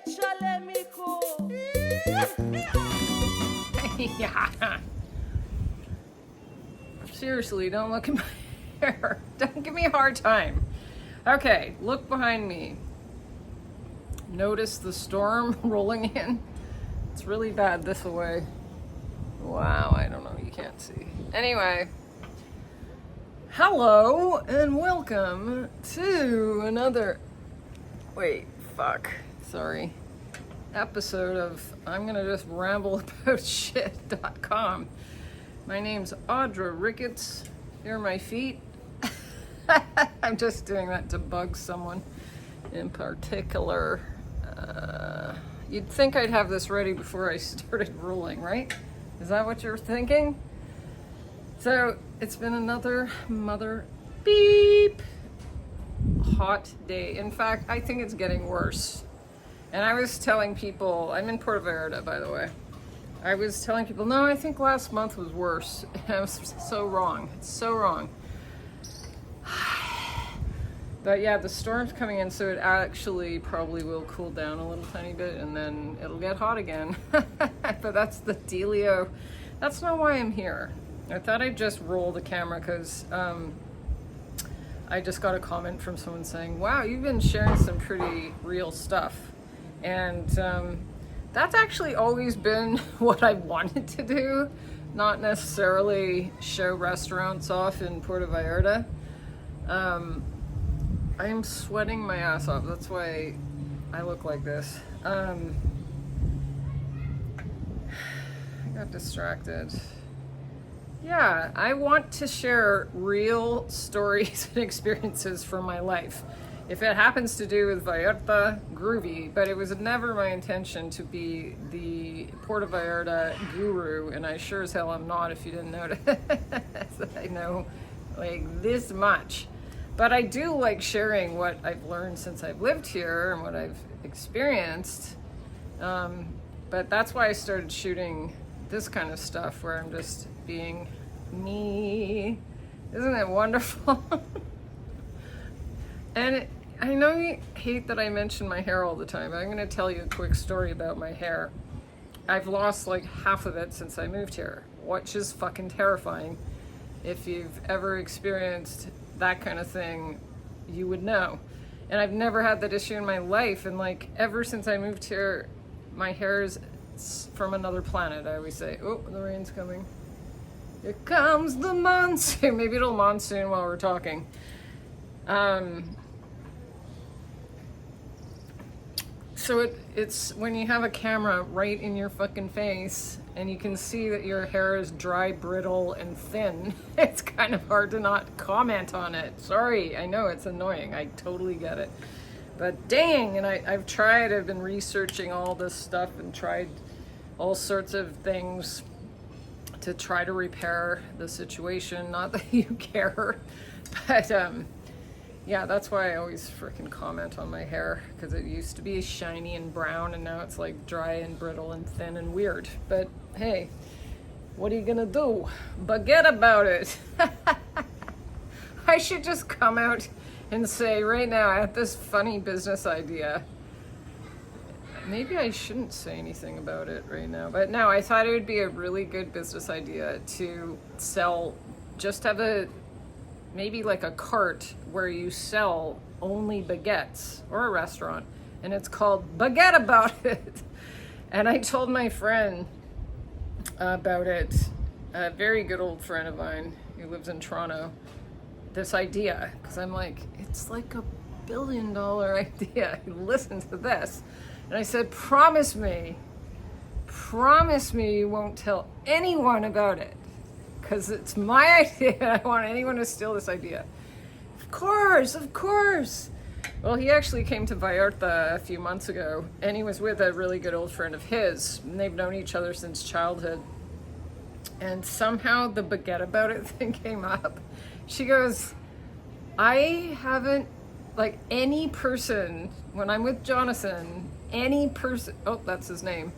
Échale, mijo. Yeah. Seriously, don't look at my hair. Don't give me a hard time. Okay, look behind me. Notice the storm rolling in. It's really bad this way. Wow, I don't know, you can't see. Anyway, hello and welcome to another, episode of I'm gonna just ramble about shit.com. My name's Audra Ricketts. Here are my feet. I'm just doing that to bug someone in particular. You'd think I'd have this ready before I started rolling, right? Is that what you're thinking? So it's been another mother beep hot day. In fact, I think it's getting worse. And I was telling people, I'm in Puerto Vallarta, by the way. I was telling people, no, I think last month was worse. And I was so wrong. It's so wrong. But yeah, the storm's coming in, so it actually probably will cool down a little tiny bit, and then it'll get hot again. But that's the dealio. That's not why I'm here. I thought I'd just roll the camera because I just got a comment from someone saying, wow, you've been sharing some pretty real stuff. And that's actually always been what I wanted to do, not necessarily show restaurants off in Puerto Vallarta. I am sweating my ass off. That's why I look like this. I got distracted. Yeah, I want to share real stories and experiences from my life. If it happens to do with Vallarta, groovy, but it was never my intention to be the Puerto Vallarta guru, and I sure as hell am not, if you didn't notice. I know like this much. But I do like sharing what I've learned since I've lived here and what I've experienced. But that's why I started shooting this kind of stuff where I'm just being me. Isn't it wonderful? And I know you hate that I mention my hair all the time, but I'm going to tell you a quick story about my hair. I've lost like half of it since I moved here, which is fucking terrifying. If you've ever experienced that kind of thing, you would know. And I've never had that issue in my life, and like ever since I moved here, my hair is from another planet. I always say, oh, the rain's coming. Here comes the monsoon. Maybe it'll monsoon while we're talking. So it's when you have a camera right in your fucking face and you can see that your hair is dry, brittle, and thin, it's kind of hard to not comment on it. Sorry, I know it's annoying. I totally get it. But dang, and I've been researching all this stuff and tried all sorts of things to try to repair the situation. Not that you care, but yeah, that's why I always freaking comment on my hair, because it used to be shiny and brown and now it's like dry and brittle and thin and weird. But hey, what are you gonna do? Baguette about it. I should just come out and say right now, I have this funny business idea. Maybe I shouldn't say anything about it right now, but no, I thought it would be a really good business idea to sell, just have maybe like a cart where you sell only baguettes, or a restaurant, and it's called Baguette About It. And I told my friend about it, a very good old friend of mine who lives in Toronto, this idea, because I'm like, it's like $1 billion idea. Listen to this. And I said, promise me you won't tell anyone about it, because it's my idea. I don't want anyone to steal this idea. Of course. Well, he actually came to Vallarta a few months ago, and he was with a really good old friend of his, and they've known each other since childhood. And somehow the Baguette About It thing came up. She goes, I haven't, like, any person, when I'm with Jonathan, any person, oh, that's his name,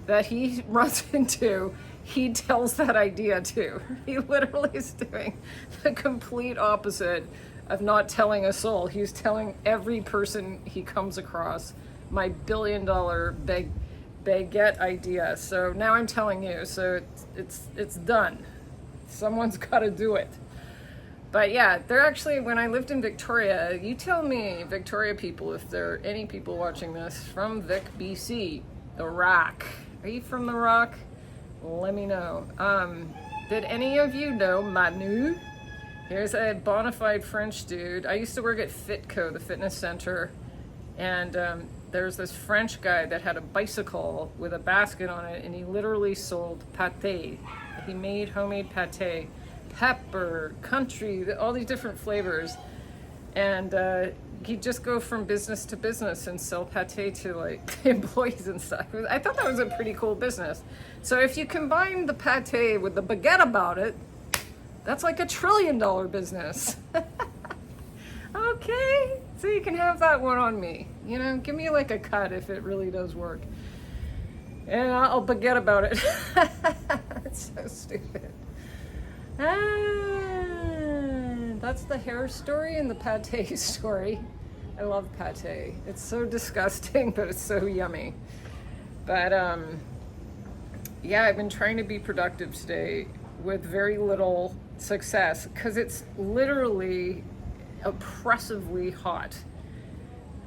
that he runs into, he tells that idea to. He literally is doing the complete opposite of not telling a soul. He's telling every person he comes across my $1 billion baguette idea. So now I'm telling you, so it's done. Someone's got to do it. But yeah, they're actually, when I lived in Victoria, you tell me, Victoria people, if there are any people watching this from Vic, BC, the Rock. Are you from the Rock? Let me know. Did any of you know Manu? Here's a bona fide French dude. I used to work at Fitco, the fitness center, and there's this French guy that had a bicycle with a basket on it, and he literally sold pâté. He made homemade pâté, pepper, country, all these different flavors, and he'd just go from business to business and sell pâté to like employees and stuff. I thought that was a pretty cool business. So if you combine the pâté with the baguette about it, that's like $1 trillion business. Okay, so you can have that one on me. You know, give me like a cut if it really does work. And I'll baguette about it. It's so stupid. That's the hair story and the pâté story. I love pâté. It's so disgusting, but it's so yummy. But yeah, I've been trying to be productive today with very little success because it's literally oppressively hot.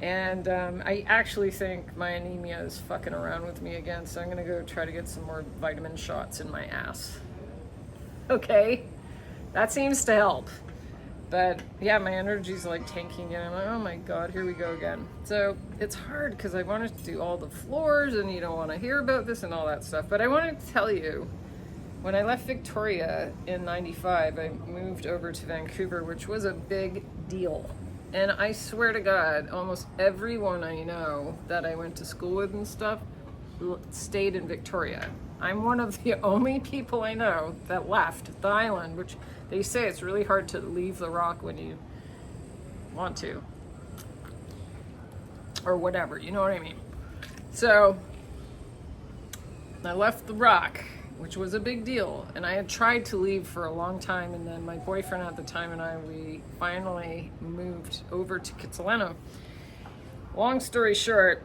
And I actually think my anemia is fucking around with me again, so I'm gonna go try to get some more vitamin shots in my ass. Okay, that seems to help. But yeah, my energy's like tanking and I'm like, oh my God, here we go again. So it's hard because I wanted to do all the floors and you don't want to hear about this and all that stuff. But I wanted to tell you, when I left Victoria in '95, I moved over to Vancouver, which was a big deal. And I swear to God, almost everyone I know that I went to school with and stuff stayed in Victoria. I'm one of the only people I know that left the island, which they say it's really hard to leave the Rock when you want to. Or whatever, you know what I mean? So I left the Rock, which was a big deal. And I had tried to leave for a long time, and then my boyfriend at the time and we finally moved over to Kitsilano. Long story short,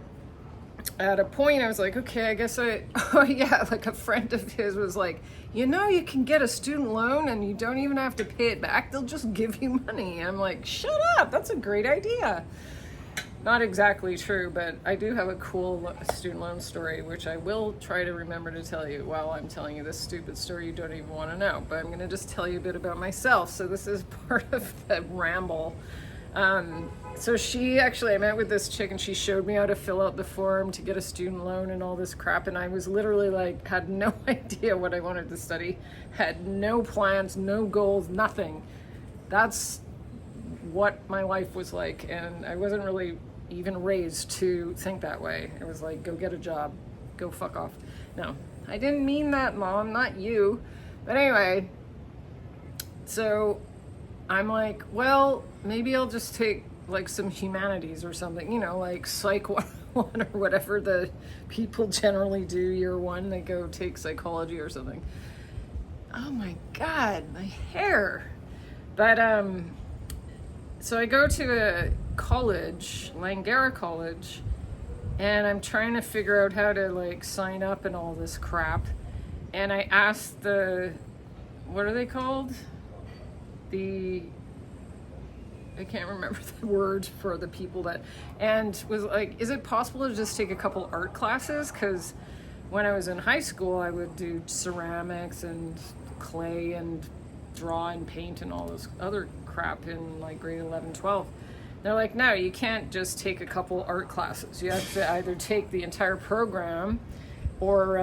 at a point I was like, okay, I guess oh yeah, like a friend of his was like, you know, you can get a student loan and you don't even have to pay it back. They'll just give you money. I'm like, shut up, that's a great idea. Not exactly true, but I do have a cool student loan story, which I will try to remember to tell you while I'm telling you this stupid story you don't even want to know. But I'm going to just tell you a bit about myself. So this is part of the ramble. So I met with this chick and she showed me how to fill out the form to get a student loan and all this crap. And I was literally like, had no idea what I wanted to study, had no plans, no goals, nothing. That's what my life was like. And I wasn't really even raised to think that way. It was like, go get a job, go fuck off. No, I didn't mean that, Mom, not you. But anyway, so I'm like, well, maybe I'll just take like some humanities or something, you know, like Psych 101 or whatever the people generally do year one, they go take psychology or something. Oh my God, my hair. But so I go to a college, Langara College, and I'm trying to figure out how to like sign up and all this crap. And I asked what are they called? I can't remember the word for the people and was like, is it possible to just take a couple art classes? Because when I was in high school, I would do ceramics and clay and draw and paint and all this other crap in like grade 11, 12. They're like, no, you can't just take a couple art classes. You have to either take the entire program or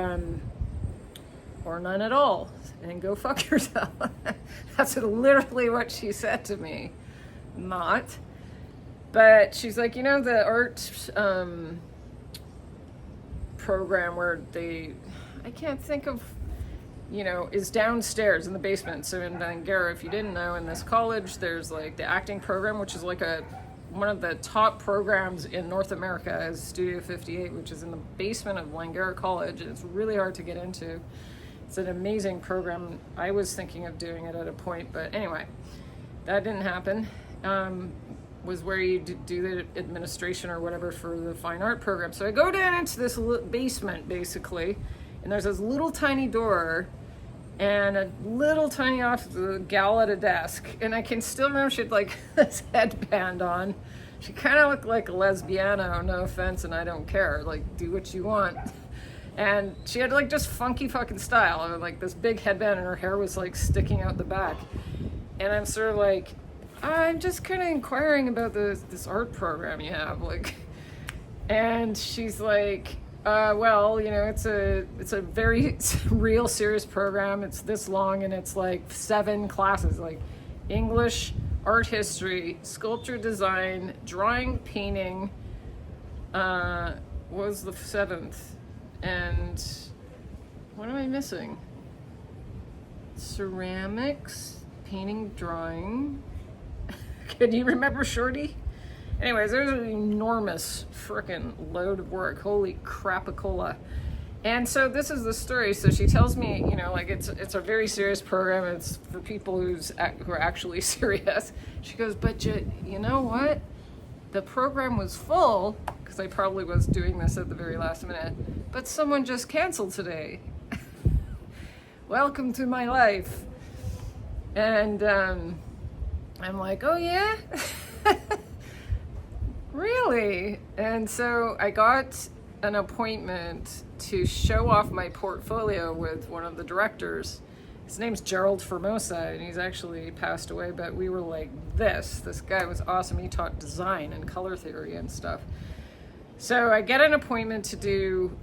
none at all and go fuck yourself. That's literally what she said to me. Not. But she's like, you know, the art program where I can't think of, you know, is downstairs in the basement. So in Langara, if you didn't know, in this college, there's like the acting program, which is like one of the top programs in North America is Studio 58, which is in the basement of Langara College. It's really hard to get into. It's an amazing program. I was thinking of doing it at a point, but anyway, that didn't happen. was where you do the administration or whatever for the fine art program. So I go down into this basement basically, and there's this little tiny door and a little tiny office with a gal at a desk. And I can still remember she had like this headband on. She kind of looked like a lesbiana, no offense, and I don't care. Like, do what you want. And she had like just funky fucking style, like this big headband, and her hair was like sticking out the back. And I'm sort of like, I'm just kind of inquiring about this art program you have, like. And she's like, well, you know, it's a very real serious program. It's this long, and it's like 7 classes, like English, art history, sculpture design, drawing, painting. Was the 7th, and what am I missing? Ceramics, painting, drawing. Can you remember Shorty? Anyways, there's an enormous frickin' load of work. Holy crapacola. And so this is the story. So she tells me, you know, like it's a very serious program. It's for people who are actually serious. She goes, but you know what? The program was full, because I probably was doing this at the very last minute, but someone just canceled today. Welcome to my life. And I'm like, oh yeah? Really? And so I got an appointment to show off my portfolio with one of the directors. His name's Gerald Formosa, and he's actually passed away, but we were like this. This guy was awesome. He taught design and color theory and stuff. So I get an appointment to do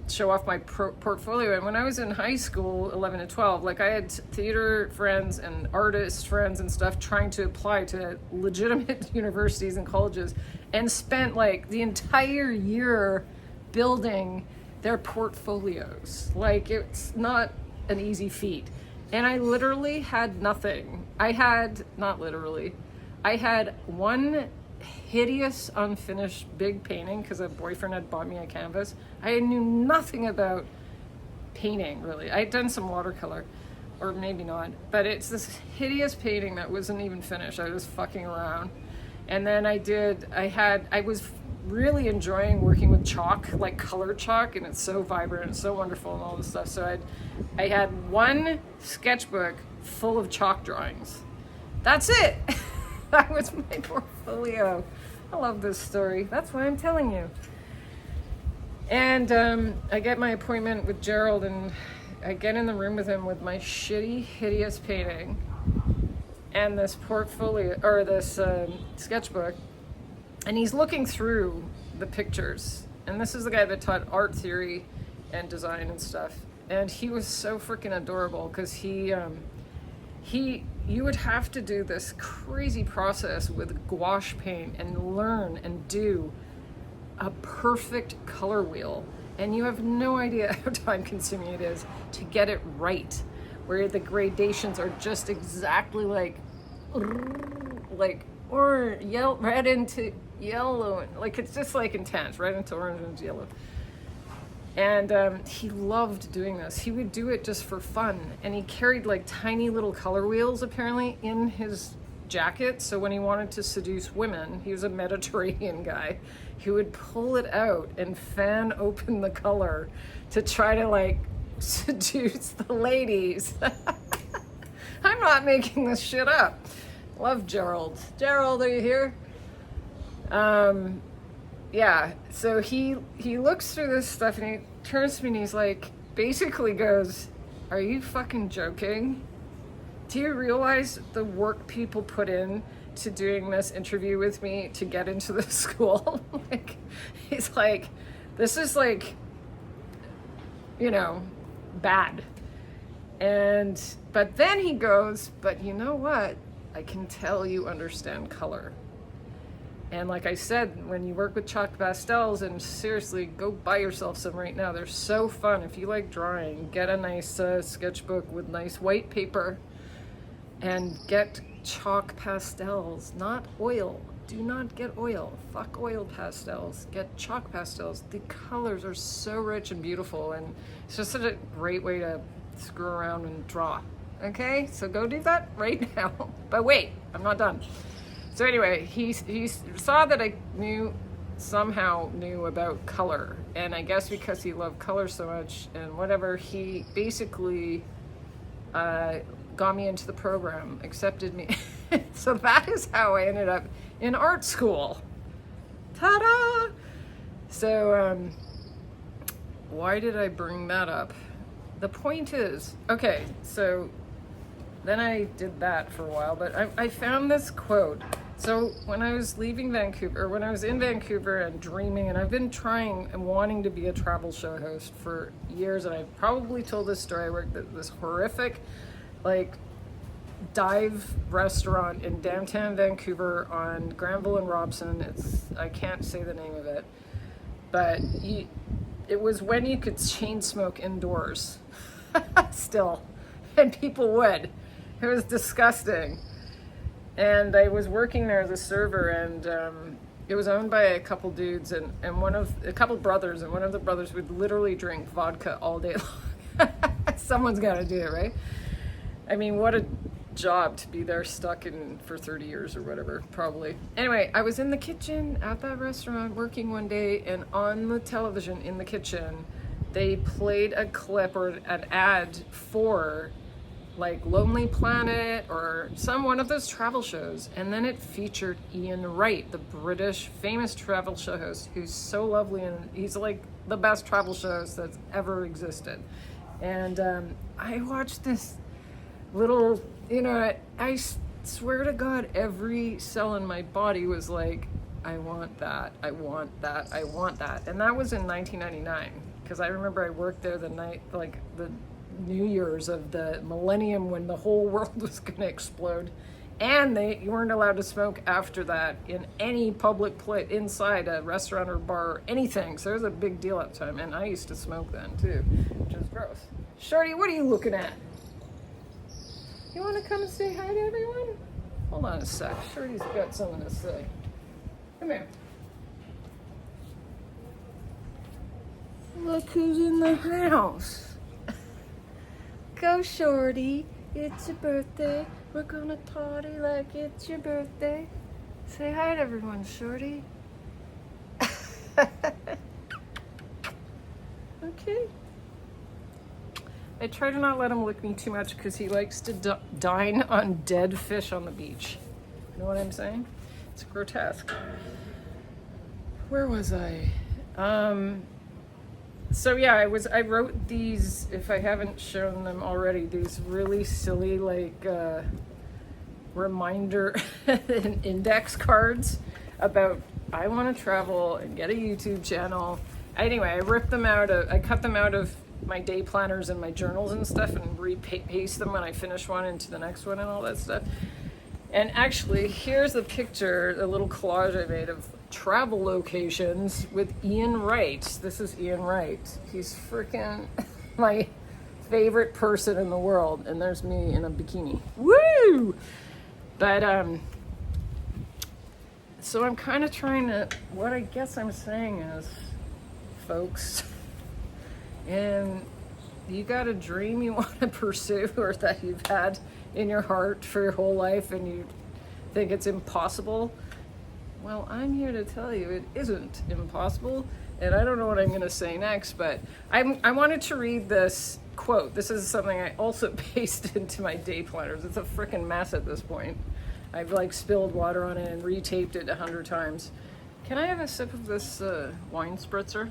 show off my portfolio. And when I was in high school, 11 to 12, like I had theater friends and artist friends and stuff trying to apply to legitimate universities and colleges, and spent like the entire year building their portfolios. Like, it's not an easy feat. And I literally had nothing. I had one hideous unfinished big painting because a boyfriend had bought me a canvas. I knew nothing about painting, really. I had done some watercolor, or maybe not, but it's this hideous painting that wasn't even finished. I was fucking around. And then I was really enjoying working with chalk, like colored chalk, and it's so vibrant and so wonderful and all this stuff. So I had one sketchbook full of chalk drawings. That's it. That was my portfolio. I love this story. That's why I'm telling you. And I get my appointment with Gerald, and I get in the room with him with my shitty, hideous painting and this portfolio, or this sketchbook. And he's looking through the pictures. And this is the guy that taught art theory and design and stuff. And he was so freaking adorable, because you would have to do this crazy process with gouache paint and learn and do a perfect color wheel. And you have no idea how time consuming it is to get it right, where the gradations are just exactly like or red into yellow. Like, it's just like intense, red into orange into yellow. And he loved doing this. He would do it just for fun. And he carried like tiny little color wheels apparently in his jacket. So when he wanted to seduce women, he was a Mediterranean guy, he would pull it out and fan open the color to try to like seduce the ladies. I'm not making this shit up. Love Gerald. Gerald, are you here? Yeah, so he looks through this stuff and he turns to me and he's like, basically goes, are you fucking joking? Do you realize the work people put in to doing this interview with me to get into the school? Like, he's like, this is like, you know, bad. But then he goes, but you know what? I can tell you understand color. And like I said, when you work with chalk pastels, and seriously, go buy yourself some right now. They're so fun. If you like drawing, get a nice sketchbook with nice white paper and get chalk pastels, not oil. Do not get oil. Fuck oil pastels. Get chalk pastels. The colors are so rich and beautiful, and it's just such a great way to screw around and draw. Okay, so go do that right now. But wait, I'm not done. So anyway, he saw that I somehow knew about color, and I guess because he loved color so much and whatever, he basically got me into the program, accepted me. So that is how I ended up in art school. Ta-da! So why did I bring that up? The point is, okay, so then I did that for a while, but I found this quote. So when I was leaving Vancouver, or when I was in Vancouver and dreaming, and I've been trying and wanting to be a travel show host for years, and I've probably told this story. I worked at this horrific, like, dive restaurant in downtown Vancouver on Granville and Robson. I can't say the name of it, but it was when you could chain smoke indoors still, and people would. It was disgusting. And I was working there as a server, and it was owned by a couple dudes and a couple brothers, and one of the brothers would literally drink vodka all day long. Someone's got to do it, right? I mean, what a job to be there stuck in for 30 years or whatever, probably. Anyway, I was in the kitchen at that restaurant working one day, and on the television in the kitchen, they played a clip or an ad for like Lonely Planet or one of those travel shows, and then it featured Ian Wright, the British famous travel show host, who's so lovely, and he's like the best travel show host that's ever existed. And I watched this little, I swear to God, every cell in my body was like, I want that, I want that, I want that. And that was in 1999, because I remember I worked there the night, like the New Year's of the millennium, when the whole world was going to explode, and you weren't allowed to smoke after that in any public place, inside a restaurant or bar or anything. So it was a big deal at the time, and I used to smoke then too, which is gross. Shorty, what are you looking at? You want to come and say hi to everyone? Hold on a sec. Shorty's got something to say. Come here. Look who's in the house. Go, Shorty. It's your birthday. We're gonna party like it's your birthday. Say hi to everyone, Shorty. Okay. I try to not let him lick me too much because he likes to dine on dead fish on the beach. You know what I'm saying? It's grotesque. Where was I? So yeah, I wrote these, if I haven't shown them already, these really silly, like, reminder and index cards about I want to travel and get a YouTube channel. Anyway, I cut them out of my day planners and my journals and stuff, and repaste them when I finish one into the next one and all that stuff. And actually, here's a picture, a little collage I made of travel locations with Ian Wright. This is Ian Wright. He's freaking my favorite person in the world. And there's me in a bikini. Woo! But, so I'm kind of trying to, what I guess I'm saying is, folks, and you got a dream you want to pursue, or that you've had in your heart for your whole life, and you think it's impossible. Well, I'm here to tell you it isn't impossible, and I don't know what I'm going to say next, but I wanted to read this quote. This is something I also pasted into my day planners. It's a freaking mess at this point. I've like spilled water on it and retaped it 100 times. Can I have a sip of this wine spritzer?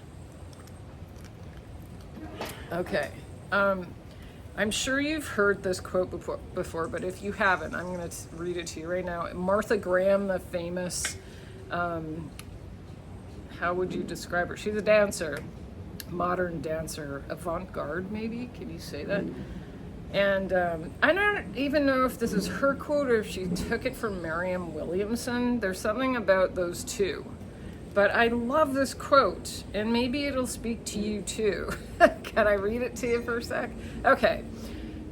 Okay. I'm sure you've heard this quote before, but if you haven't, I'm going to read it to you right now. Martha Graham, the famous, how would you describe her? She's a dancer, modern dancer, avant-garde maybe, can you say that? And I don't even know if this is her quote or if she took it from Marianne Williamson. There's something about those two. But I love this quote, and maybe it'll speak to you too. Can I read it to you for a sec? Okay.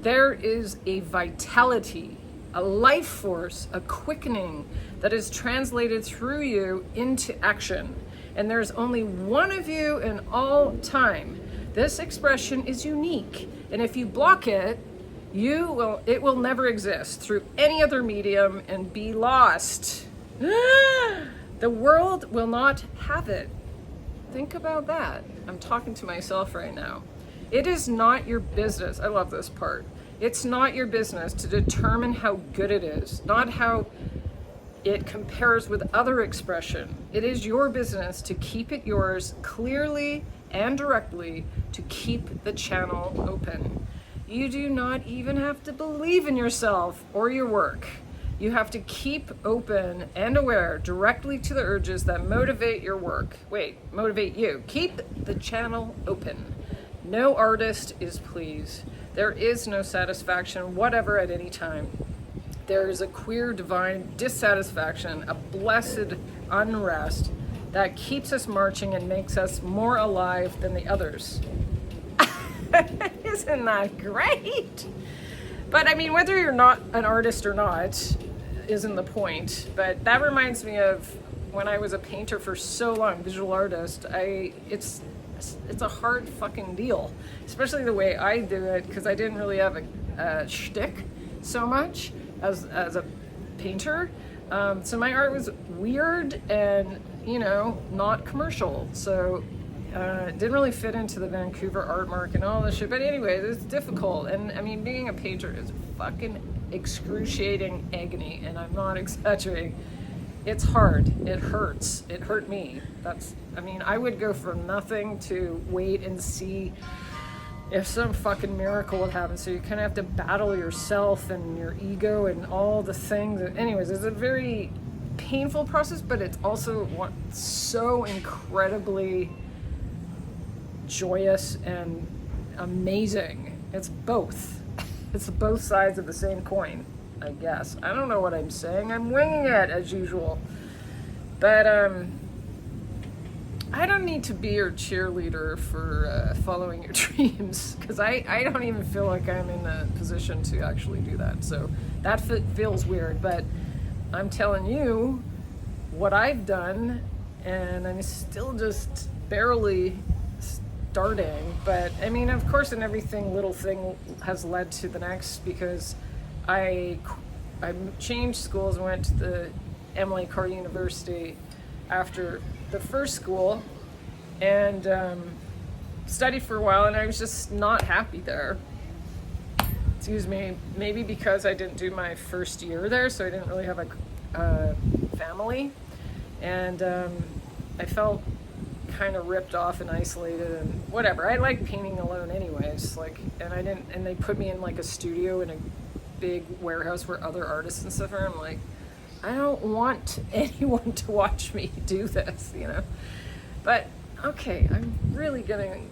There is a vitality, a life force, a quickening that is translated through you into action. And there's only one of you in all time. This expression is unique, and if you block it, it will never exist through any other medium and be lost. The world will not have it. Think about that. I'm talking to myself right now. It is not your business. I love this part. It's not your business to determine how good it is, not how it compares with other expression. It is your business to keep it yours clearly and directly, to keep the channel open. You do not even have to believe in yourself or your work. You have to keep open and aware directly to the urges that motivate your work. Motivate you. Keep the channel open. No artist is pleased. There is no satisfaction, whatever, at any time. There is a queer divine dissatisfaction, a blessed unrest that keeps us marching and makes us more alive than the others. Isn't that great? But I mean, whether you're not an artist or not isn't the point. But that reminds me of when I was a painter for so long, visual artist. It's a hard fucking deal, especially the way I do it, because I didn't really have a shtick so much as a painter. So my art was weird and, not commercial. So it didn't really fit into the Vancouver art market and all this shit. But anyways, it's difficult. And I mean, being a painter is fucking excruciating agony, and I'm not exaggerating. It's hard. It hurts. It hurt me. I would go for nothing to wait and see if some fucking miracle would happen. So you kind of have to battle yourself and your ego and all the things. Anyways, it's a very painful process, but it's also so incredibly joyous and amazing. It's both. It's both sides of the same coin, I guess. I don't know what I'm saying. I'm winging it as usual. But I don't need to be your cheerleader for following your dreams, because I don't even feel like I'm in a position to actually do that. So that feels weird, but I'm telling you what I've done, and I'm still just barely starting. But I mean, of course, in everything, little thing has led to the next, because I changed schools and went to the Emily Carr University after the first school, and studied for a while, and I was just not happy there. Excuse me, maybe because I didn't do my first year there, so I didn't really have a family, and I felt kind of ripped off and isolated and whatever. I like painting alone anyways, and they put me in like a studio in a big warehouse where other artists and stuff are. I'm like, I don't want anyone to watch me do this, But okay, I'm really getting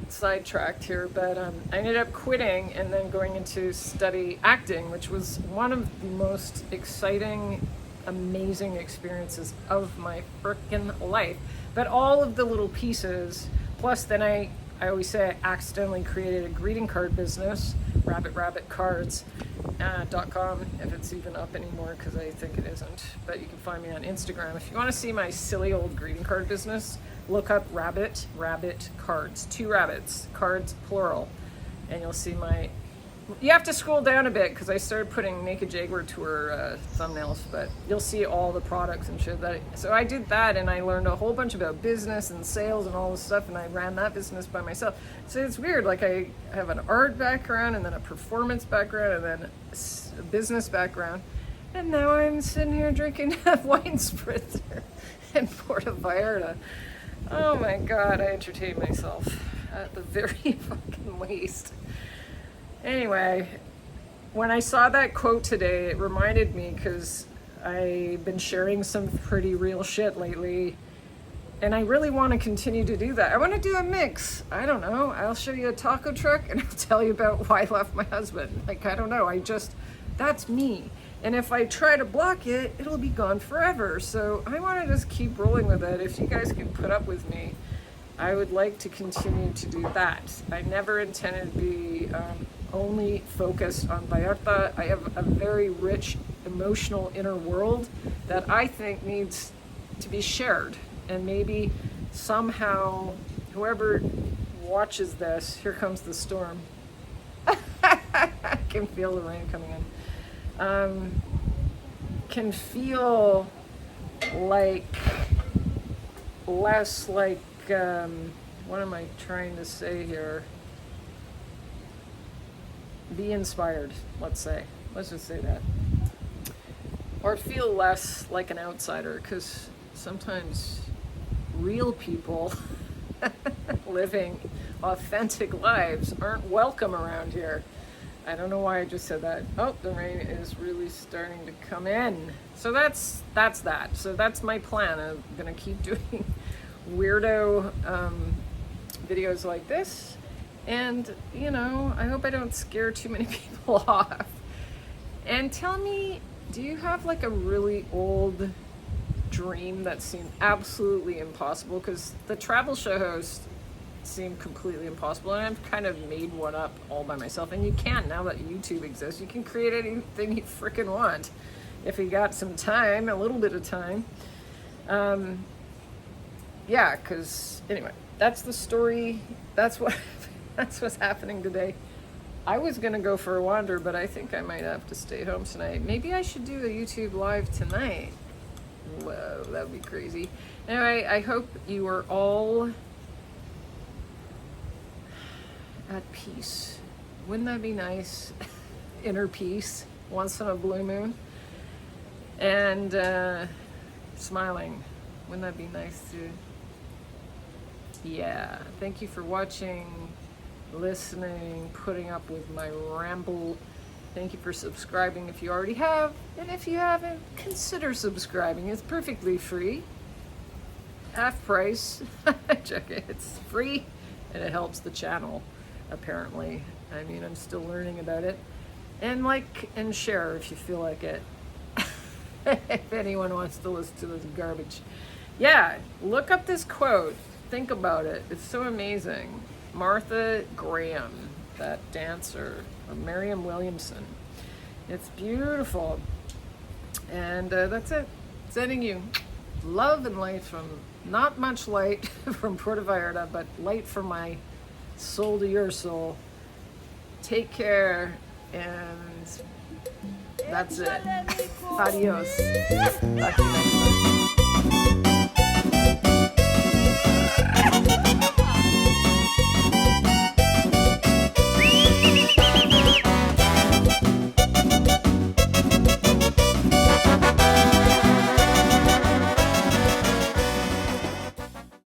sidetracked here, but I ended up quitting and then going into study acting, which was one of the most exciting, amazing experiences of my frickin' life. But all of the little pieces, plus then I always say I accidentally created a greeting card business, rabbitcards.com, if it's even up anymore, because I think it isn't. But you can find me on Instagram. If you want to see my silly old greeting card business, look up rabbit cards, 2 rabbits, cards plural, and you'll see my... You have to scroll down a bit, because I started putting Naked Jaguar Tour thumbnails, but you'll see all the products and shit. So I did that, and I learned a whole bunch about business and sales and all this stuff, and I ran that business by myself. So it's weird, like I have an art background, and then a performance background, and then a business background, and now I'm sitting here drinking a wine spritzer in Puerto Vallarta. Oh my God, I entertain myself at the very fucking least. Anyway, when I saw that quote today, it reminded me, because I've been sharing some pretty real shit lately, and I really want to continue to do that. I want to do a mix. I don't know. I'll show you a taco truck, and I'll tell you about why I left my husband. I don't know. That's me. And if I try to block it, it'll be gone forever. So I want to just keep rolling with it. If you guys can put up with me, I would like to continue to do that. I never intended to be only focused on Vallarta. I have a very rich emotional inner world that I think needs to be shared. And maybe somehow, whoever watches this, here comes the storm. I can feel the rain coming in. Can feel like, less like, what am I trying to say here? Be inspired, let's say. Let's just say that. Or feel less like an outsider, because sometimes real people living authentic lives aren't welcome around here. I don't know why I just said that. Oh, the rain is really starting to come in. So that's that. So that's my plan. I'm gonna keep doing weirdo videos like this, and you know, I hope I don't scare too many people off. And tell me, do you have like a really old dream that seemed absolutely impossible? Because the travel show host seemed completely impossible, and I've kind of made one up all by myself. And you can, now that YouTube exists, you can create anything you freaking want if you got some time, a little bit of time. Yeah, because anyway, that's the story. That's what's happening today. I was gonna go for a wander, but I think I might have to stay home tonight. Maybe I should do a YouTube live tonight. Whoa, that would be crazy. Anyway, I hope you are all at peace. Wouldn't that be nice? Inner peace once in a blue moon. And smiling. Wouldn't that be nice too? Yeah. Thank you for watching, listening, putting up with my ramble. Thank you for subscribing if you already have. And if you haven't, consider subscribing. It's perfectly free. Half price. Check it. It's free and it helps the channel, apparently. I mean, I'm still learning about it. And like and share if you feel like it. If anyone wants to listen to this garbage. Yeah, look up this quote. Think about it. It's so amazing. Martha Graham, that dancer, or Mariam Williamson. It's beautiful. And that's it. Sending you love and light from, not much light from Puerto Vallarta, but light from my soul to your soul. Take care, and that's it. Adios. Talk to you next time.